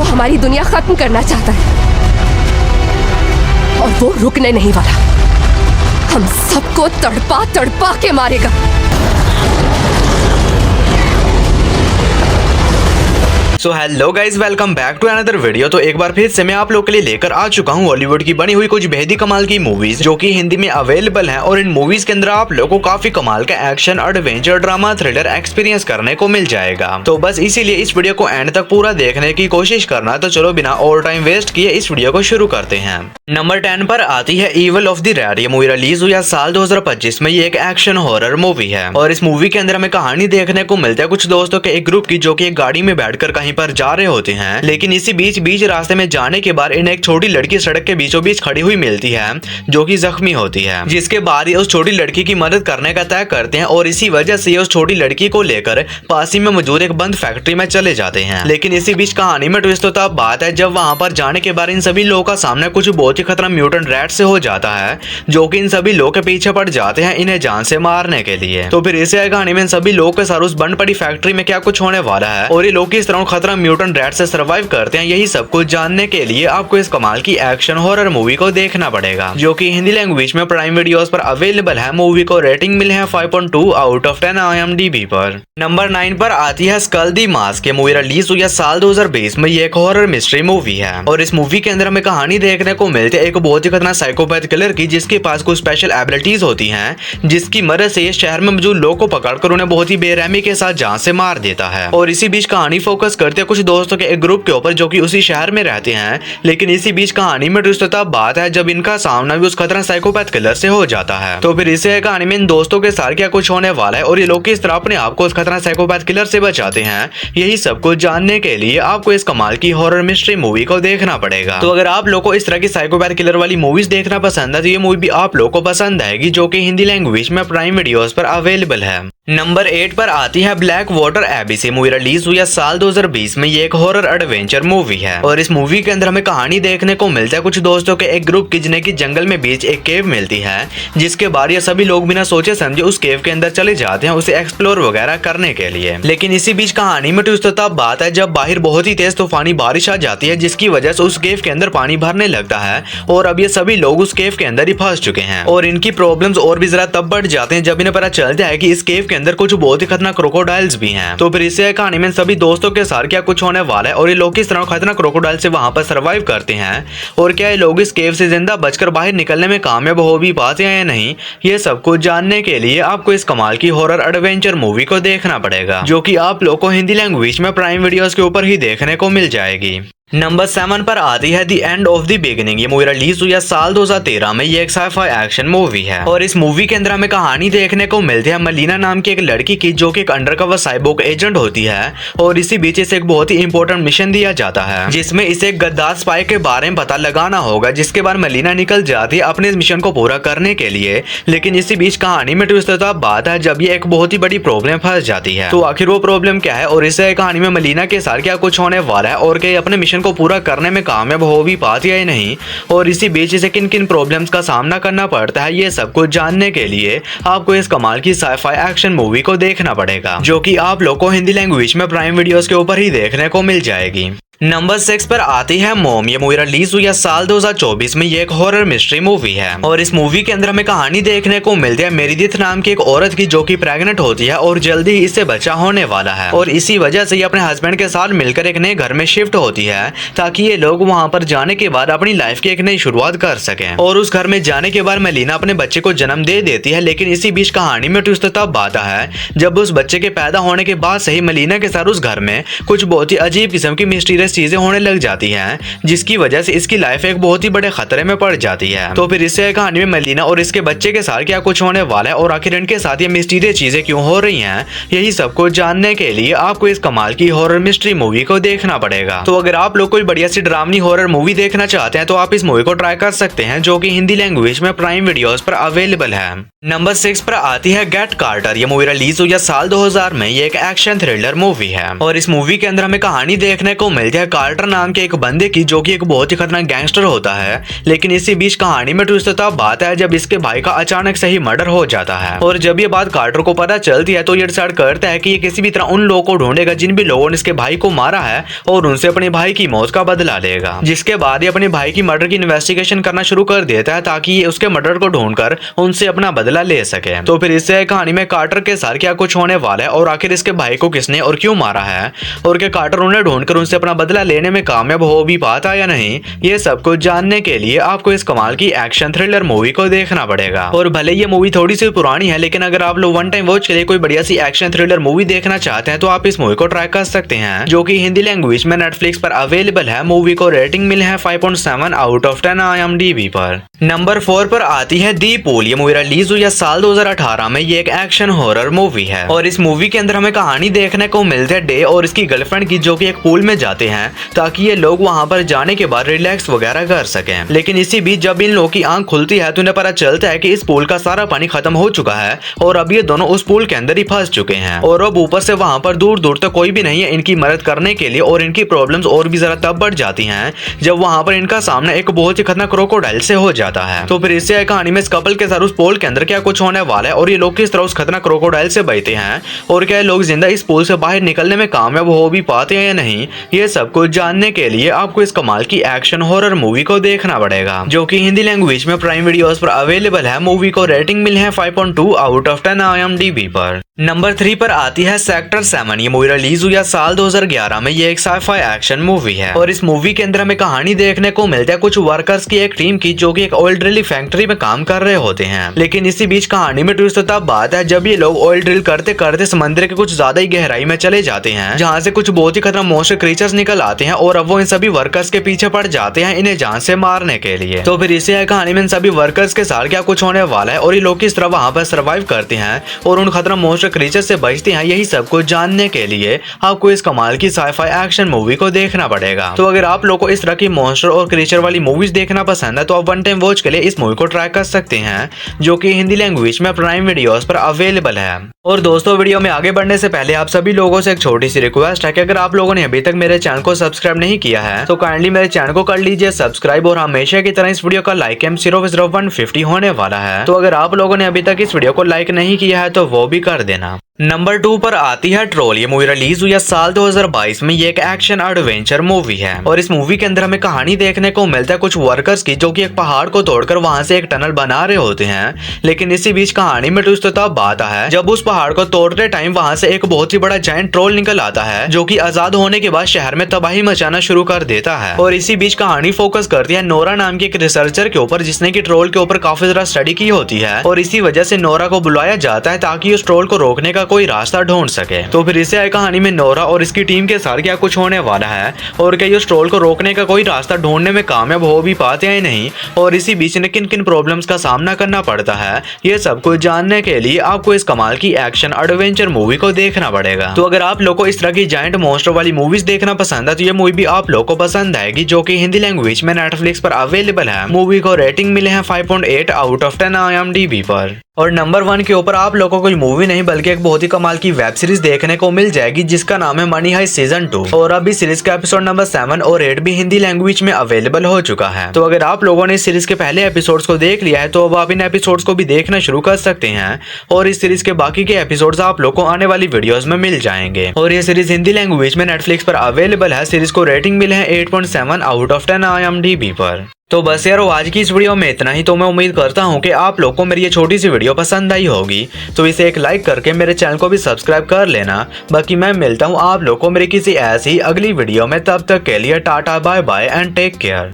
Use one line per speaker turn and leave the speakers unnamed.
वो हमारी दुनिया खत्म करना चाहता है और वो रुकने नहीं वाला। हम सबको तड़पा तड़पा के मारेगा।
So hello guys, welcome back to another video. तो एक बार फिर से मैं आप लोग के लिए लेकर आ चुका हूँ हॉलीवुड की बनी हुई कुछ बेहद कमाल की मूवीज जो कि हिंदी में अवेलेबल हैं। और इन मूवीज के अंदर आप लोगों को काफी कमाल का action, adventure, drama, thriller experience करने को मिल जाएगा। तो बस इसीलिए इस वीडियो को एंड तक पूरा देखने की कोशिश करना। तो चलो बिना और टाइम वेस्ट किए इस वीडियो को शुरू करते हैं। नंबर 10 पर आती है इविल ऑफ द रेड। ये मूवी रिलीज हुई है साल 2025 में। ये एक एक्शन हॉरर मूवी है और इस मूवी के अंदर हमें कहानी देखने को मिलता है कुछ दोस्तों के एक ग्रुप की जो कि एक गाड़ी में बैठकर कहीं पर जा रहे होते हैं। लेकिन इसी बीच रास्ते में जाने के बाद इन्हें एक छोटी लड़की सड़क के बीचों बीच खड़ी हुई मिलती है जो कि जख्मी होती है, जिसके बाद ये उस छोटी लड़की की मदद करने का तय करते हैं और इसी वजह से ये उस छोटी लड़की को लेकर पास ही में मौजूद एक बंद फैक्ट्री में चले जाते हैं। लेकिन इसी बीच कहानी में ट्विस्ट तो तब बात है जब वहां पर जाने के बाद इन सभी लोगों का सामना कुछ बहुत ही खतरनाक म्यूटेंट रैट से हो जाता है जो कि इन सभी लोगों के पीछे पड़ जाते हैं इन्हें जान से मारने के लिए। तो फिर इसे कहानी में इन सभी लोगों के साथ उस बंद पड़ी फैक्ट्री में क्या कुछ होने वाला है और ये लोग किस तरह खतरनाक म्यूटेंट रैट से सर्वाइव करते हैं, यही सब कुछ जानने के लिए आपको इस कमाल की एक्शन हॉरर मूवी को देखना पड़ेगा जो कि हिंदी लैंग्वेज में प्राइम वीडियोस पर अवेलेबल है। मूवी को रेटिंग मिले है 5.2 आउट ऑफ 10 IMDb पर। नंबर 9 पर आती है school the mask. Movie release हुई है साल 2020 में। ये एक हॉरर मिस्ट्री मूवी है और इस मूवी के अंदर हमें कहानी देखने को मिलती है एक बहुत ही खतरनाक साइकोपैथ किलर की जिसके पास कुछ स्पेशल एबिलिटीज होती हैं जिसकी मदद से ये शहर में मौजूद लोगों को पकड़कर उन्हें बहुत ही बेरहमी के साथ जान से मार देता है। और इसी बीच कहानी फोकस करते हैं कुछ दोस्तों के एक ग्रुप के ऊपर जो कि उसी शहर में रहते हैं। लेकिन इसी बीच कहानी में ट्विस्ट तब बात है जब इनका सामना भी उस खतरनाक साइकोपैथ किलर से हो जाता है। तो फिर इसे कहानी में इन दोस्तों के साथ क्या कुछ होने वाला है और ये लोग किस तरह अपने आप को उस खतरनाक साइकोपैथ किलर से बचाते हैं, यही सब कुछ जानने के लिए आपको इस कमाल की हॉरर मिस्ट्री मूवी को देखना पड़ेगा। तो अगर आप लोग को इस तरह की साइकोपैथ किलर वाली मूवीज देखना पसंद है तो ये मूवी भी आप लोग को पसंद आएगी जो कि हिंदी लैंग्वेज में प्राइम वीडियोस पर अवेलेबल है। नंबर 8 पर आती है Black Water AB. Movie release हुई है साल 2020 में। ये एक हॉरर एडवेंचर मूवी है और इस मूवी के अंदर हमें कहानी देखने को मिलता है कुछ दोस्तों के एक ग्रुप की जिन्हें की जंगल में बीच एक केव मिलती है जिसके बाद ये सभी लोग बिना सोचे समझे उस केव के अंदर चले जाते हैं उसे एक्सप्लोर वगैरह करने के लिए। लेकिन इसी बीच कहानी में ट्विस्ट तब बात है जब बाहर बहुत ही तेज तूफानी बारिश आ जाती है जिसकी वजह से उस केव के अंदर पानी भरने लगता है और अब ये सभी लोग उस केव के अंदर ही फंस चुके हैं और इनकी प्रॉब्लम्स और भी जरा तब बढ़ जाते हैं जब इन्हें पता चलता है कि इस केव के अंदर कुछ बहुत ही खतरनाक क्रोकोडाइल्स भी हैं। तो फिर इससे कहानी में सभी दोस्तों के साथ क्या कुछ होने वाला है और ये लोग किस तरह खतरनाक क्रोकोडाइल से वहां पर सर्वाइव करते हैं और क्या ये लोग इस केव से जिंदा बचकर बाहर निकलने में कामयाब हो भी पाते हैं या नहीं, ये सब कुछ जानने के लिए आपको इस कमाल की हॉरर एडवेंचर मूवी को देखना पड़ेगा जो कि आप लोग को हिंदी लैंग्वेज में प्राइम वीडियोस के ऊपर ही देखने को मिल जाएगी। नंबर 7 पर आती है the end of the beginning. ये मूवी रिलीज हुई है साल 2013 में। ये एक साइफाई एक्शन मूवी है और इस मूवी के अंदर हमें कहानी देखने को मिलती है मलीना नाम की एक लड़की की जो कि एक अंडरकवर साइबोर्ग एजेंट होती है और इसी बीच इसे एक बहुत ही इंपॉर्टेंट मिशन दिया जाता है जिसमें इसे एक गद्दार स्पाई के बारे में पता लगाना होगा जिसके बाद मलीना निकल जाती है अपने इस मिशन को पूरा करने के लिए। लेकिन इसी बीच कहानी में ट्विस्ट तब बात है जब ये एक बहुत ही बड़ी प्रॉब्लम फंस जाती है। तो आखिर वो प्रॉब्लम क्या है और इसे कहानी में मलीना के साथ क्या कुछ होने वाला है और क्या अपने मिशन को पूरा करने में कामयाब हो भी पाती है या नहीं और इसी बीच इसे किन किन प्रॉब्लम्स का सामना करना पड़ता है, ये सब कुछ जानने के लिए आपको इस कमाल की साइफाई एक्शन मूवी को देखना पड़ेगा जो कि आप लोग को हिंदी लैंग्वेज में प्राइम वीडियोस के ऊपर ही देखने को मिल जाएगी। नंबर 6 पर आती है मॉम। ये मूवी रिलीज हुई है साल 2024 में। ये एक हॉरर मिस्ट्री मूवी है और इस मूवी के अंदर हमें कहानी देखने को मिलती है मेरिदिथ नाम की एक औरत की जो कि प्रेग्नेंट होती है और जल्दी ही इससे बच्चा होने वाला है और इसी वजह से ये अपने हस्बैंड के साथ मिलकर एक नए घर में शिफ्ट होती है ताकि ये लोग वहां पर जाने के बाद अपनी लाइफ की एक नई शुरुआत कर सकें। और उस घर में जाने के बाद मलीना अपने बच्चे को जन्म दे देती है। लेकिन इसी बीच कहानी में ट्विस्ट तब आता है जब उस बच्चे के पैदा होने के बाद से ही मलीना के साथ उस घर में कुछ बहुत ही अजीब किस्म की मिस्टीरियस चीजें होने लग जाती हैं जिसकी वजह से इसकी लाइफ एक बहुत ही बड़े खतरे में पड़ जाती है। तो फिर इससे कहानी में मलीना और इसके बच्चे के साथ क्या कुछ होने वाला है और आखिर इनके साथ ये मिस्टीरियस चीजें क्यों हो रही हैं, यही सब कुछ जानने के लिए आपको इस कमाल की हॉरर मिस्ट्री मूवी को देखना पड़ेगा। तो अगर आप लोग कोई बढ़िया सी ड्रामनी हॉरर मूवी देखना चाहते हैं तो आप इस मूवी को ट्राई कर सकते हैं जो कि हिंदी लैंग्वेज में प्राइम वीडियोस पर अवेलेबल है। नंबर 6 पर आती है गेट कार्टर। ये मूवी रिलीज हुई है साल 2000 में। ये एक एक्शन थ्रिलर मूवी है और इस मूवी के अंदर हमें कहानी देखने को मिलती है कार्टर नाम के एक बंदे की जो कि एक बहुत ही खतरनाक गैंगस्टर होता है। लेकिन इसी बीच कहानी में ट्विस्ट तब बात है जब इसके भाई का अचानक से ही मर्डर हो जाता है और जब ये बात कार्टर को पता चलती है तो ये डिसाइड करता है कि ये किसी भी तरह उन लोगों को ढूंढेगा जिन भी लोगों ने इसके भाई को मारा है और उनसे अपने भाई की मौत का बदला लेगा। जिसके बाद ये अपने भाई की मर्डर की इन्वेस्टिगेशन करना शुरू कर देता है ताकि ये उसके मर्डर को ढूंढकर उनसे अपना बदला ले सके। तो फिर इससे कहानी में कार्टर के साथ क्या कुछ होने वाला है और आखिर इसके भाई को किसने और क्यों मारा है और क्या कार्टर उन्हें ढूंढकर उनसे अपना बदला लेने में कामयाब हो भी पाता या नहीं, ये सब कुछ जानने के लिए आपको इस कमाल की एक्शन थ्रिलर मूवी को देखना पड़ेगा। और भले ये मूवी थोड़ी सी पुरानी है, लेकिन अगर आप लोग वन टाइम वॉच के लिए कोई बढ़िया सी एक्शन थ्रिलर मूवी देखना चाहते हैं तो आप इस मूवी को ट्राई कर सकते हैं, जो कि हिंदी लैंग्वेज में नेटफ्लिक्स पर अवेलेबल है। मूवी को रेटिंग मिली है 5.7 आउट ऑफ 10 IMDb पर। नंबर 4 पर आती है दी पूल। ये मूवी रिलीज हुई है साल 2018 में। ये एक एक्शन हॉरर मूवी है और इस मूवी के अंदर हमें कहानी देखने को मिलती है डे और इसकी गर्लफ्रेंड की, जो कि एक पूल में जाते हैं ताकि ये लोग वहां पर जाने के बाद रिलैक्स वगैरह कर सकें। लेकिन इसी बीच जब इन लोगों की आंख खुलती है तो उन्हें पता चलता है कि इस पूल का सारा पानी खत्म हो चुका है और अब ये दोनों उस पूल के अंदर ही फंस चुके हैं और अब ऊपर से वहां पर दूर दूर तक कोई भी नहीं है इनकी मदद करने के लिए। और इनकी प्रॉब्लम्स और भी ज्यादा तब बढ़ जाती हैं जब वहां पर इनका सामना एक बहुत ही खतरनाक क्रोकोडाइल से हो जाता है। तो फिर इससे कहानी में इस कपल के साथ उस पूल के अंदर क्या कुछ होने वाला है और ये लोग किस तरह उस खतरनाक क्रोकोडाइल से बचते हैं और क्या लोग जिंदा इस पूल से बाहर निकलने में कामयाब हो भी पाते हैं या नहीं, ये सब कुछ जानने के लिए आपको इस कमाल की एक्शन हॉरर मूवी को देखना पड़ेगा, जो कि हिंदी लैंग्वेज में प्राइम वीडियोस पर अवेलेबल है। मूवी को रेटिंग मिली है 5.2 आउट ऑफ 10 IMDb पर। नंबर 3 पर आती है सेक्टर 7। ये मूवी रिलीज हुई है साल 2011 में। ये एक साइफाई एक्शन मूवी है और इस मूवी के अंदर हमें कहानी देखने को मिलता है कुछ वर्कर्स की एक टीम की, जो कि एक ऑयल ड्रिल फैक्ट्री में काम कर रहे होते हैं। लेकिन इसी बीच कहानी में ट्विस्ट तब बात है जब ये लोग ऑयल ड्रिल करते करते समंदर के कुछ ज्यादा ही गहराई में चले जाते हैं, जहाँ से कुछ बहुत ही खतरनाक मॉन्स्टर क्रीचर्स निकल आते हैं और अब वो इन सभी वर्कर्स के पीछे पड़ जाते हैं इन्हें जान से मारने के लिए। तो फिर इसे कहानी में इन सभी वर्कर्स के साथ क्या कुछ होने वाला है और ये लोग किस तरह वहां पर सर्वाइव करते हैं और उन खतरनाक मॉन्स्टर क्रीचर्स से बचते हैं, यही सब कुछ जानने के लिए आपको इस कमाल की साइफाई एक्शन मूवी को देखना पड़ेगा। तो अगर आप लोगों को इस तरह की मॉन्स्टर और क्रीचर वाली मूवीज देखना पसंद है तो आप वन टाइम वॉच के लिए इस मूवी को ट्राई कर सकते हैं, जो कि हिंदी लैंग्वेज में प्राइम वीडियोस पर अवेलेबल है। और दोस्तों, वीडियो में आगे बढ़ने से पहले आप सभी लोगों से एक छोटी सी रिक्वेस्ट है कि अगर आप लोगों ने अभी तक मेरे चैनल को सब्सक्राइब नहीं किया है तो काइंडली मेरे चैनल को कर लीजिए सब्सक्राइब और हमेशा की तरह इस वीडियो का लाइक एम 00150 होने वाला है। तो अगर आप लोगों ने अभी तक इस वीडियो को लाइक नहीं किया है तो वो भी कर देना। नंबर 2 पर आती है ट्रोल। ये मूवी रिलीज हुई है साल 2022 में। ये एक एक्शन एडवेंचर मूवी है और इस मूवी के अंदर हमें कहानी देखने को मिलता है कुछ वर्कर्स की, जो कि एक पहाड़ को तोड़कर वहां से एक टनल बना रहे होते हैं। लेकिन इसी बीच कहानी में ट्विस्ट तब आता है जब उस पहाड़ को तोड़ते टाइम वहां से एक बहुत ही बड़ा जायंट ट्रोल निकल आता है, जो कि आजाद होने के बाद शहर में तबाही मचाना शुरू कर देता है। और इसी बीच कहानी फोकस करती है नोरा नाम की एक रिसर्चर के ऊपर, जिसने की ट्रोल के ऊपर काफी ज्यादा स्टडी की होती है और इसी वजह से नोरा को बुलाया जाता है ताकि उस ट्रोल को रोकने का कोई रास्ता ढूंढ सके। तो फिर इसे कहानी में नोरा और इसकी टीम के साथ क्या कुछ होने वाला है और क्या उस ट्रोल को रोकने का कोई रास्ता ढूंढने में कामयाब हो भी पाते हैं नहीं, और इसी बीच इन्हें किन किन प्रॉब्लम्स का सामना करना पड़ता है, ये सब कुछ जानने के लिए आपको इस कमाल की एक्शन एडवेंचर मूवी को देखना पड़ेगा। तो अगर आप लोग को इस तरह की जायंट मॉन्स्टर वाली मूवीज देखना पसंद है तो ये मूवी भी आप लोग को पसंद आएगी, जो कि हिंदी लैंग्वेज में नेटफ्लिक्स पर अवेलेबल है। मूवी को रेटिंग मिले हैं 5.8 आउट ऑफ 10 IMDb पर। और नंबर 1 के ऊपर आप लोगों को कोई मूवी नहीं बल्कि एक बहुत ही कमाल की वेब सीरीज देखने को मिल जाएगी, जिसका नाम है मनी हाइस्ट सीजन 2। और अभी सीरीज का एपिसोड नंबर 7 और 8 भी हिंदी लैंग्वेज में अवेलेबल हो चुका है। तो अगर आप लोगों ने इस सीरीज के पहले एपिसोड्स को देख लिया है तो अब आप इन एपिसोड्स को भी देखना शुरू कर सकते हैं और इस सीरीज के बाकी के एपिसोड्स आप लोग को आने वाली वीडियोस में मिल जाएंगे। और ये सीरीज हिंदी लैंग्वेज में नेटफ्लिक्स पर अवेलेबल है। सीरीज को रेटिंग मिले हैं 8.7 आउट ऑफ 10 IMDb पर। तो बस यार, आज की इस वीडियो में इतना ही। तो मैं उम्मीद करता हूँ कि आप लोग को मेरी ये छोटी सी वीडियो पसंद आई होगी, तो इसे एक लाइक करके मेरे चैनल को भी सब्सक्राइब कर लेना। बाकी मैं मिलता हूँ आप लोग को मेरी किसी ऐसी अगली वीडियो में, तब तक के लिए tata bye bye and take care.